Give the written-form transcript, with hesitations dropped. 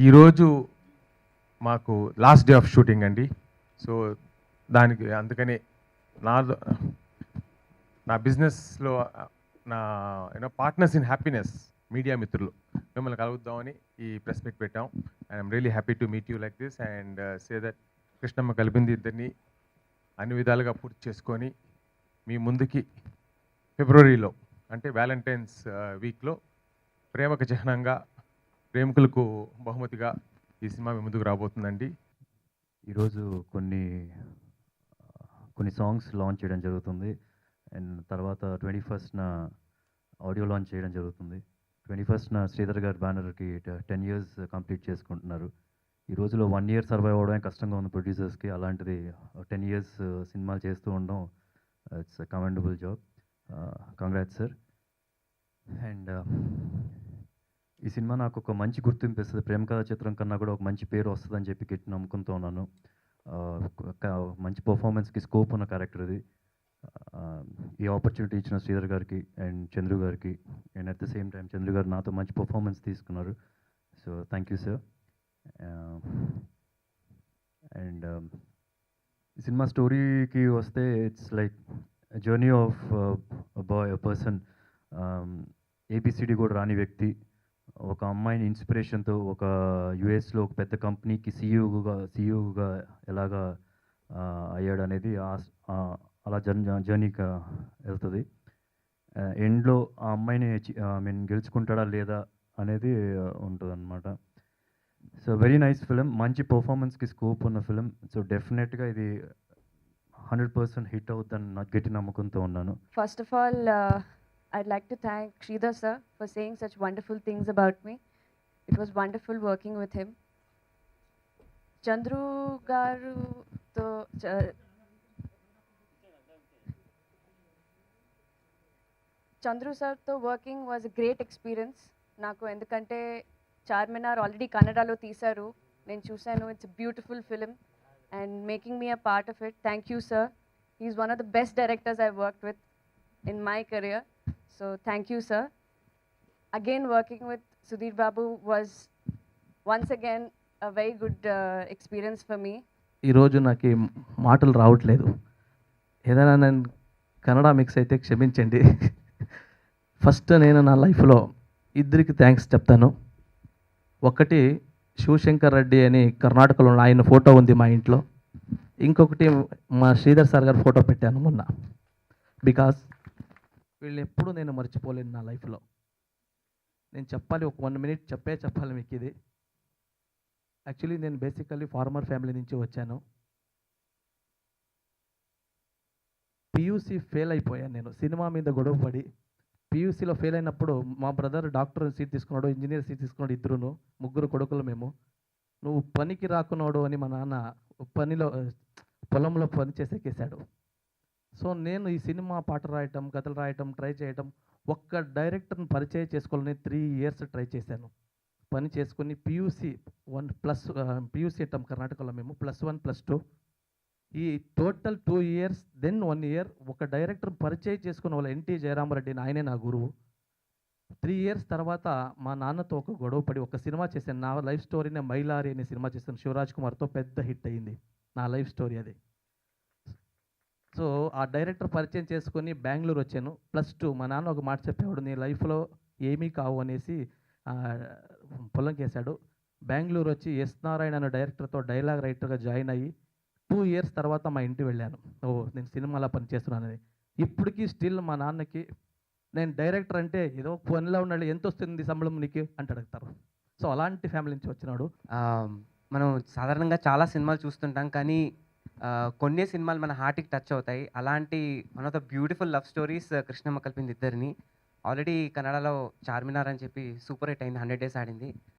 ఈరోజు మాకు last day of shooting అండి. సో దానికి అందుకని నా నా బిజినెస్లో నా పార్ట్నర్స్ ఇన్ హ్యాపీనెస్ మీడియా మిత్రులు మిమ్మల్ని కలుగుద్దామని ఈ ప్రెస్ మీట్ పెట్టాం. I'm really happy to meet you like this and say that Krishnamma కలిపింది ఇద్దరిని అన్ని విధాలుగా పూర్తి చేసుకొని మీ ముందుకి ఫిబ్రవరిలో అంటే వ్యాలంటైన్స్ వీక్లో ప్రేమకు చిహ్నంగా ప్రేమికులకు బహుమతిగా ఈ సినిమా మీ ముందుకు రాబోతుందండి. ఈరోజు కొన్ని సాంగ్స్ లాంచ్ చేయడం జరుగుతుంది. అండ్ తర్వాత 21న ఆడియో లాంచ్ చేయడం జరుగుతుంది. 21న శ్రీధర్ గారి బ్యానర్కి 10 years కంప్లీట్ చేసుకుంటున్నారు. ఈ రోజులో 1 year సర్వైవ్ అవ్వడమే కష్టంగా ఉంది ప్రొడ్యూసర్స్కి. అలాంటిది 10 years సినిమాలు చేస్తూ ఉండడం it's commendable job. Congrats sir. And ఈ సినిమా నాకు ఒక మంచి గుర్తింపు ఇస్తుంది. ప్రేమ కథా చిత్రం కన్నా కూడా ఒక మంచి పేరు వస్తుందని చెప్పి గట్టి నమ్ముకుంటూ ఉన్నాను. మంచి పర్ఫార్మెన్స్కి స్కోప్ ఉన్న క్యారెక్టర్ ఇది. ఈ ఆపర్చునిటీ ఇచ్చిన శ్రీధర్ గారికి అండ్ చంద్రు గారికి and at the same time Chandru garu నాతో మంచి పర్ఫార్మెన్స్ తీసుకున్నారు. So thank you sir. And ఈ సినిమా స్టోరీకి వస్తే it's like journey of boy person, ABCD కూడా రాని వ్యక్తి ఒక అమ్మాయిని ఇన్స్పిరేషన్తో ఒక యుఎస్లో ఒక పెద్ద కంపెనీకి సీఈఓగా ఎలాగా అయ్యాడు అనేది అలా జర్నీగా వెళ్తుంది. ఎండ్లో ఆ అమ్మాయిని గెలుచుకుంటాడా లేదా అనేది ఉంటుంది అనమాట. సో వెరీ నైస్ ఫిలిం, మంచి పర్ఫార్మెన్స్కి స్కోప్ ఉన్న ఫిలిం. సో డెఫినెట్గా ఇది 100% హిట్ అవుతుందని నాకు గట్టి నమ్మకంతో ఉన్నాను. First of all, I'd like to thank Sridhar sir for saying such wonderful things about me. It was wonderful working with him. Chandru garu to Chandru sir to working was a great experience. Naku endukante Charminar already Kannadalo teesaru. Nenu chusanu. It's a beautiful film and making me a part of it. Thank you sir. He's one of the best directors I've worked with in my career. So thank you sir. Again working with Sudhir Babu was once again a very good experience for me. ఈరోజు నాకు మాటలు రావట్లేదు. ఏదైనా నేను Kannada mix అయితే క్షమించండి. First నేను నా లైఫ్లో ఇద్దరికి థ్యాంక్స్ చెప్తాను. ఒకటి శివశంకర్ రెడ్డి అని కర్ణాటకలో ఆయన ఫోటో ఉంది మా ఇంట్లో. ఇంకొకటి మా శ్రీధర్ సార్ గారు ఫోటో పెట్టాను మొన్న. బికాస్ వీళ్ళు ఎప్పుడు నేను మర్చిపోలేను నా లైఫ్లో. నేను చెప్పాలి, ఒక 1 minute చెప్పాలి మీకు ఇది. యాక్చువల్లీ నేను బేసికల్లీ ఫార్మర్ ఫ్యామిలీ నుంచి వచ్చాను. పియూసీ ఫెయిల్ అయిపోయాను నేను, సినిమా మీద గొడవ పడి. పియూసీలో ఫెయిల్ అయినప్పుడు మా బ్రదర్ డాక్టర్ సీట్ తీసుకున్నాడు, ఇంజనీర్ సీట్ తీసుకున్నాడు. ఇద్దరును, ముగ్గురు కొడుకులు మేము. నువ్వు పనికి రాకున్నాడు అని మా నాన్న పొలంలో పని చేసేకేశాడు. సో నేను ఈ సినిమా పాట రాయటం, కథలు రాయటం ట్రై చేయటం, ఒక్క డైరెక్టర్ని పరిచయం చేసుకోవాలని 3 years ట్రై చేశాను. పని చేసుకుని పియూసీ 1+ ఇట్టాం కర్ణాటకలో మేము, +1 +2. ఈ టోటల్ 2 years, దెన్ 1 year ఒక డైరెక్టర్ పరిచయం చేసుకున్న వాళ్ళ ఎన్టీ జయరామరెడ్డి, ఆయనే నా గురువు. 3 years తర్వాత మా నాన్నతో ఒక గొడవ పడి ఒక సినిమా చేశాను. నా లైఫ్ స్టోరీనే మైలారి అనే సినిమా చేశాను శివరాజ్ కుమార్తో. పెద్ద హిట్ అయ్యింది నా లైఫ్ స్టోరీ అది. సో ఆ డైరెక్టర్ పరిచయం చేసుకొని బెంగళూరు వచ్చాను. +2 మా నాన్న ఒక మాట చెప్పేవాడు, నీ లైఫ్లో ఏమీ కావు అనేసి పొలం కేశాడు. బెంగళూరు వచ్చి ఎస్ నారాయణ అనే డైరెక్టర్తో డైలాగ్ రైటర్గా జాయిన్ అయ్యి 2 years తర్వాత మా ఇంటికి వెళ్ళాను. నేను సినిమాలో పని చేస్తున్నానని. ఇప్పటికీ స్టిల్ మా నాన్నకి నేను డైరెక్టర్ అంటే ఏదో పనిలో ఉన్నాడు, ఎంత వస్తుంది సంబళం నీకు అంటే అడుగుతారు. సో అలాంటి ఫ్యామిలీ నుంచి వచ్చినాడు. మనం సాధారణంగా చాలా సినిమాలు చూస్తుంటాం, కానీ కొన్ని సినిమాలు మన హార్ట్కి టచ్ అవుతాయి. అలాంటి one of the beautiful love stories Krishnamma కలిపింది ఇద్దరిని. ఆల్రెడీ కన్నడలో చార్మినార్ అని చెప్పి సూపర్ హిట్ అయింది, 100 days ఆడింది.